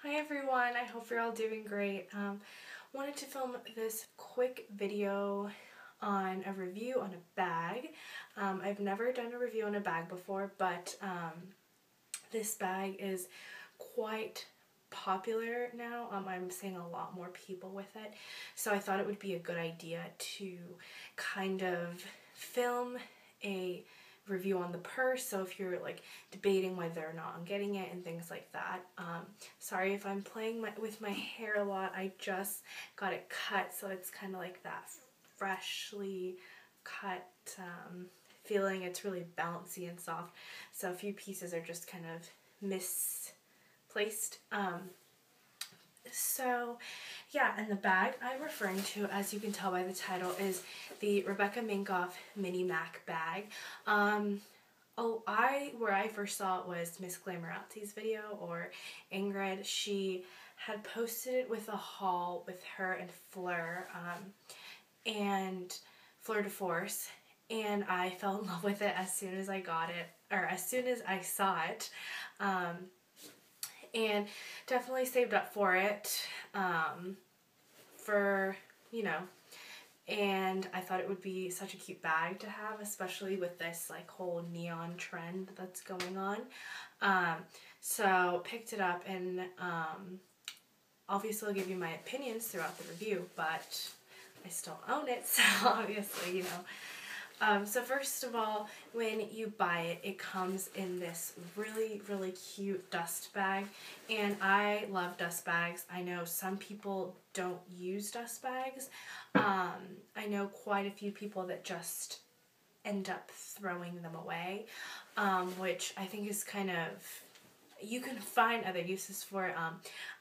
Hi everyone, I hope you're all doing great. Wanted to film this quick video on a review on a bag. I've never done a review on a bag before, but this bag is quite popular now. I'm seeing a lot more people with it, so I thought it would be a good idea to kind of film a review on the purse, so if you're like debating whether or not I'm getting it and things like that. Sorry if I'm playing with my hair a lot. I just got it cut, so it's kind of like that freshly cut feeling. It's really bouncy and soft, so a few pieces are just kind of misplaced. So yeah, and the bag I'm referring to, as you can tell by the title, is the Rebecca Minkoff Mini Mac bag. Where I first saw it was Miss Glamorazzi's video, or Ingrid. She had posted it with a haul with her and Fleur, and Fleur de Force, and I fell in love with it as soon as I got it, or as soon as I saw it. And definitely saved up for it, and I thought it would be such a cute bag to have, especially with this like whole neon trend that's going on. So picked it up, and obviously I'll give you my opinions throughout the review, but I still own it, so obviously, so first of all, when you buy it, it comes in this really, really cute dust bag, and I love dust bags. I know some people don't use dust bags. I know quite a few people that just end up throwing them away, which I think is kind of, you can find other uses for it.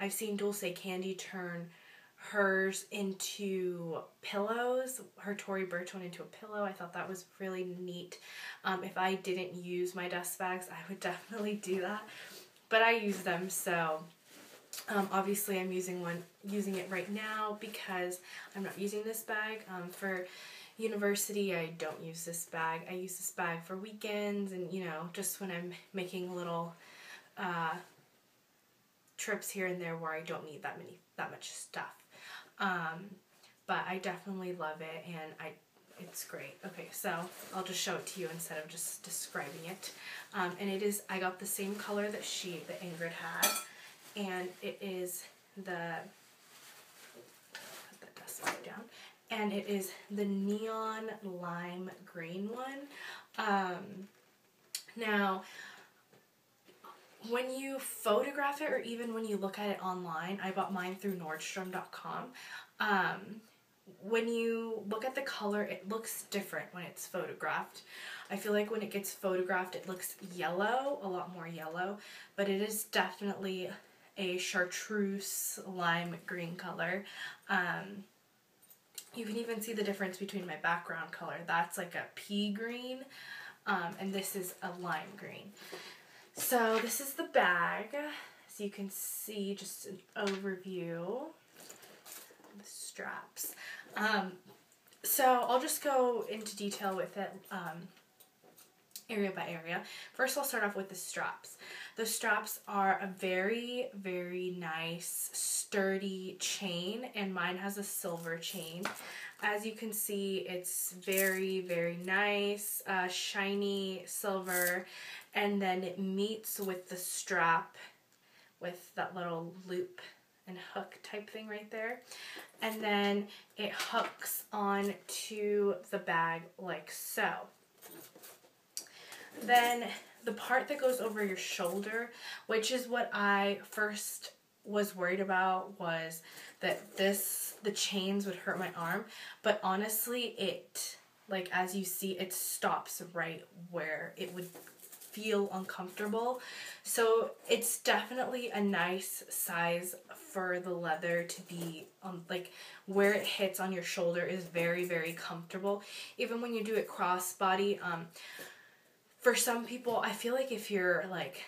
I've seen Dulce Candy turn hers into pillows, her Tory Burch one into a pillow. I thought that was really neat. If I didn't use my dust bags, I would definitely do that, but I use them, so obviously I'm using it right now because I'm not using this bag. For university, I don't use this bag. I use this bag for weekends and, just when I'm making little trips here and there where I don't need that much stuff. But I definitely love it, and it's great. Okay, so I'll just show it to you instead of just describing it. And I got the same color that Ingrid had, and it is put that dust bag down, and it is the neon lime green one. Now, when you photograph it, or even when you look at it online, I bought mine through Nordstrom.com. When you look at the color, it looks different when it's photographed. I feel like when it gets photographed, it looks yellow, a lot more yellow, but it is definitely a chartreuse lime green color. You can even see the difference between my background color. That's like a pea green, and this is a lime green. So this is the bag, so you can see just an overview of the straps. So I'll just go into detail with it, area by area. First, I'll start off with the straps. The straps are a very, very nice, sturdy chain, and mine has a silver chain. As you can see, it's very, very nice, shiny silver, and then it meets with the strap with that little loop and hook type thing right there, and then it hooks on to the bag like so. Then the part that goes over your shoulder, which is what I first was worried about, was that the chains would hurt my arm, but honestly it, like as you see, it stops right where it would feel uncomfortable. So it's definitely a nice size for the leather to be like where it hits on your shoulder is very, very comfortable. Even when you do it crossbody, for some people, I feel like if you're like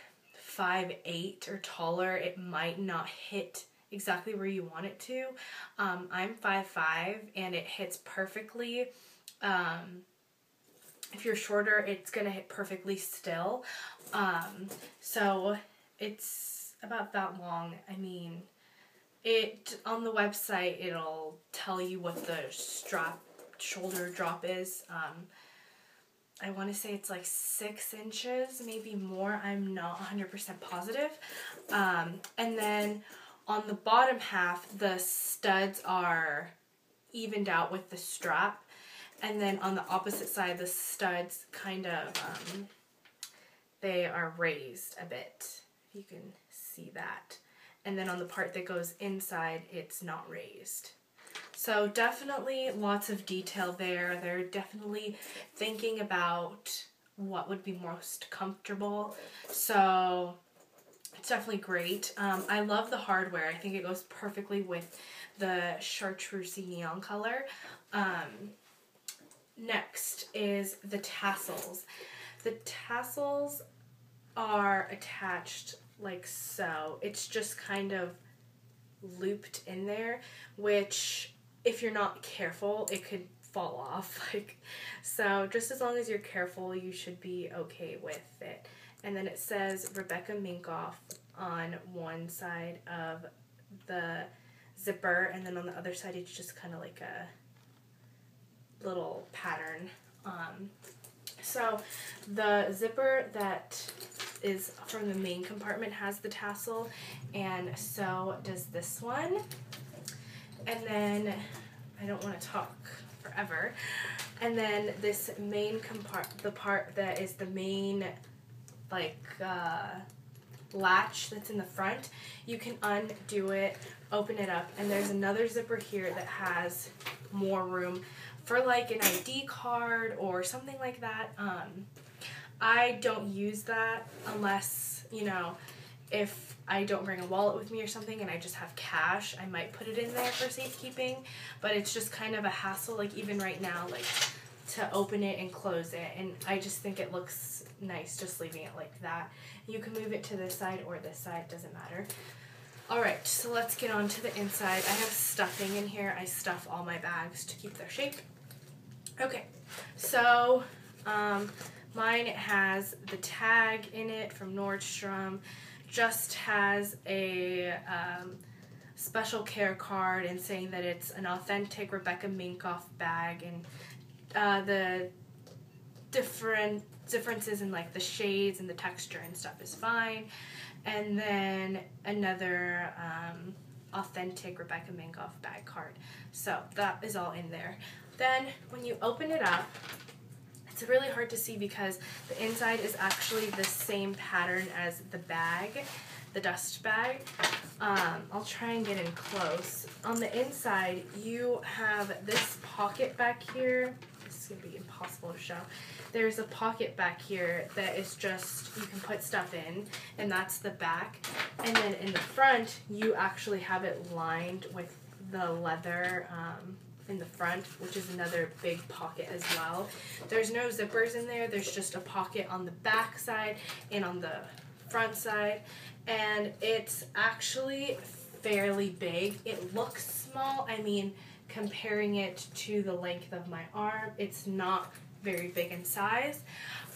5'8" or taller, it might not hit exactly where you want it to. I'm 5'5", and it hits perfectly. If you're shorter, it's gonna hit perfectly still. So it's about that long. I mean, it on the website, it'll tell you what the shoulder drop is. I want to say it's like 6 inches, maybe more. I'm not 100% positive. And then on the bottom half, the studs are evened out with the strap. And then on the opposite side, the studs kind of, they are raised a bit. If you can see that. And then on the part that goes inside, it's not raised. So definitely lots of detail there. They're definitely thinking about what would be most comfortable. So it's definitely great. I love the hardware. I think it goes perfectly with the chartreusey neon color. Next is the tassels. The tassels are attached like so. It's just kind of looped in there, which if you're not careful, it could fall off. So just as long as you're careful, you should be okay with it. And then it says Rebecca Minkoff on one side of the zipper, and then on the other side it's just kind of like a little pattern. So the zipper that is from the main compartment has the tassel, and so does this one. And then, I don't want to talk forever, and then this main the part that is the main latch that's in the front, you can undo it, open it up, and there's another zipper here that has more room for like an ID card or something like that. I don't use that unless, you know, if I don't bring a wallet with me or something and I just have cash, I might put it in there for safekeeping, but it's just kind of a hassle, like even right now, like to open it and close it, and I just think it looks nice just leaving it like that. You can move it to this side or this side, doesn't matter. Alright, so let's get on to the inside. I have stuffing in here. I stuff all my bags to keep their shape. Okay, so mine has the tag in it from Nordstrom, just has a special care card and saying that it's an authentic Rebecca Minkoff bag, and the differences in like the shades and the texture and stuff is fine. And then another authentic Rebecca Minkoff bag card. So that is all in there. Then when you open it up, it's really hard to see because the inside is actually the same pattern as the bag, the dust bag. I'll try and get in close. On the inside, you have this pocket back here. This is going to be impossible to show. There's a pocket back here that is just, you can put stuff in, and that's the back. And then in the front, you actually have it lined with the leather in the front, which is another big pocket as well. There's no zippers in there. There's just a pocket on the back side and on the front side. And it's actually fairly big. It looks small. I mean, comparing it to the length of my arm, it's not very big in size,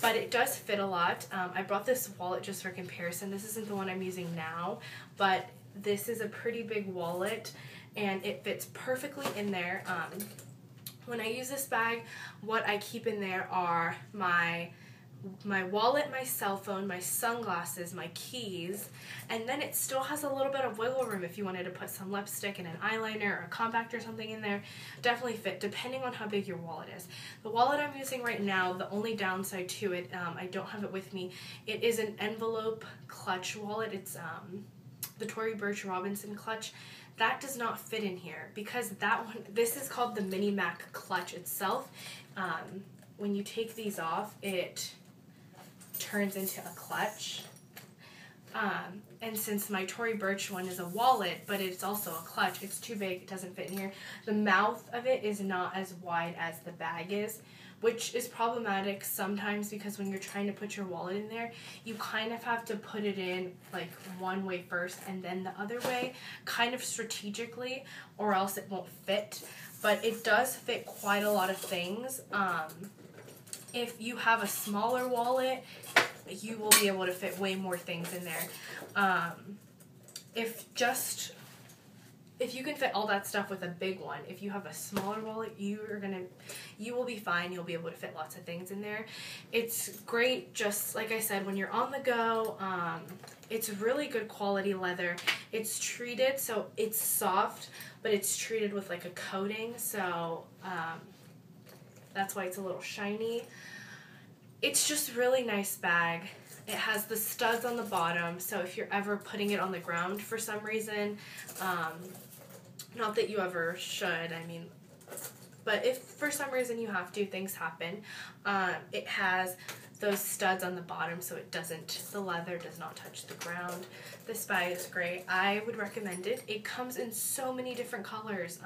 but it does fit a lot. I brought this wallet just for comparison. This isn't the one I'm using now, but this is a pretty big wallet, and it fits perfectly in there. When I use this bag, what I keep in there are my wallet, my cell phone, my sunglasses, my keys, and then it still has a little bit of wiggle room if you wanted to put some lipstick and an eyeliner or a compact or something in there. Definitely fit, depending on how big your wallet is. The wallet I'm using right now, the only downside to it, I don't have it with me, it is an envelope clutch wallet. It's the Tory Burch Robinson clutch. That does not fit in here because that one, this is called the Mini Mac clutch itself. When you take these off, it turns into a clutch. And since my Tory Burch one is a wallet, but it's also a clutch, it's too big, it doesn't fit in here. The mouth of it is not as wide as the bag is, which is problematic sometimes because when you're trying to put your wallet in there, you kind of have to put it in like one way first and then the other way, kind of strategically, or else it won't fit. But it does fit quite a lot of things. If you have a smaller wallet, you will be able to fit way more things in there. if you can fit all that stuff with a big one, if you have a smaller wallet, you will be fine. You'll be able to fit lots of things in there. It's great, just like I said, when you're on the go. It's really good quality leather. It's treated, so it's soft, but it's treated with like a coating, so that's why it's a little shiny. It's just really nice bag. It has the studs on the bottom, so if you're ever putting it on the ground for some reason, not that you ever should, I mean, but if for some reason you have to, things happen, it has those studs on the bottom so the leather does not touch the ground. This bag is great. I would recommend it. It comes in so many different colors.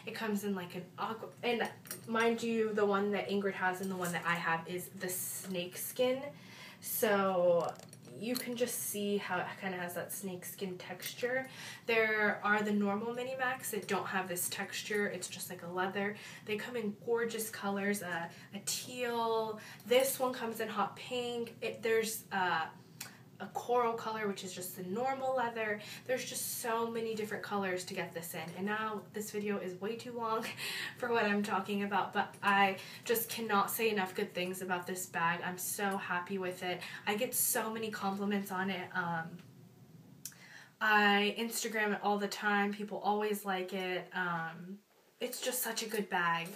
It comes in like an aqua, and mind you, the one that Ingrid has and the one that I have is the snake skin. So you can just see how it kind of has that snake skin texture. There are the normal mini Macs that don't have this texture. It's just like a leather. They come in gorgeous colors, a teal. This one comes in hot pink. There's a coral color, which is just the normal leather. There's just so many different colors to get this in. And now this video is way too long for what I'm talking about, but I just cannot say enough good things about this bag. I'm so happy with it. I get so many compliments on it. I Instagram it all the time. People always like it. It's just such a good bag,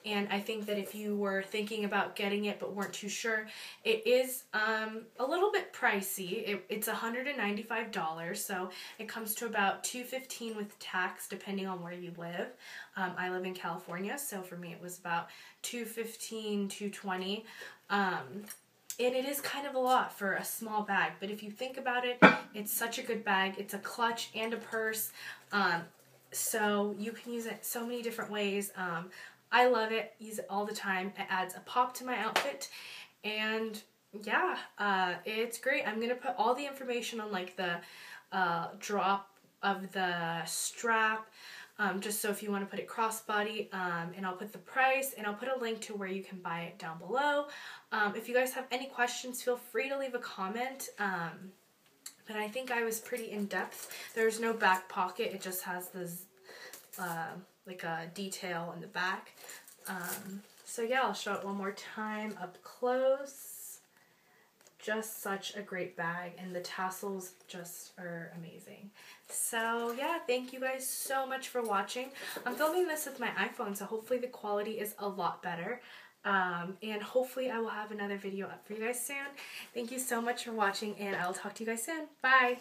and I think that if you were thinking about getting it but weren't too sure, it is a little bit pricey. It's $195, so it comes to about $215 with tax depending on where you live. I live in California, so for me it was about $215, $220. And it is kind of a lot for a small bag, but if you think about it, it's such a good bag. It's a clutch and a purse. So you can use it so many different ways. I love it, use it all the time. It adds a pop to my outfit, and yeah, it's great. I'm going to put all the information on like the drop of the strap, just so if you want to put it crossbody, and I'll put the price, and I'll put a link to where you can buy it down below. If you guys have any questions, feel free to leave a comment. But I think I was pretty in-depth. There's no back pocket. It just has this, like a detail in the back. So yeah, I'll show it one more time up close. Just such a great bag, and the tassels just are amazing. So yeah, thank you guys so much for watching. I'm filming this with my iPhone, so hopefully the quality is a lot better. And hopefully I will have another video up for you guys soon. Thank you so much for watching, and I'll talk to you guys soon. Bye!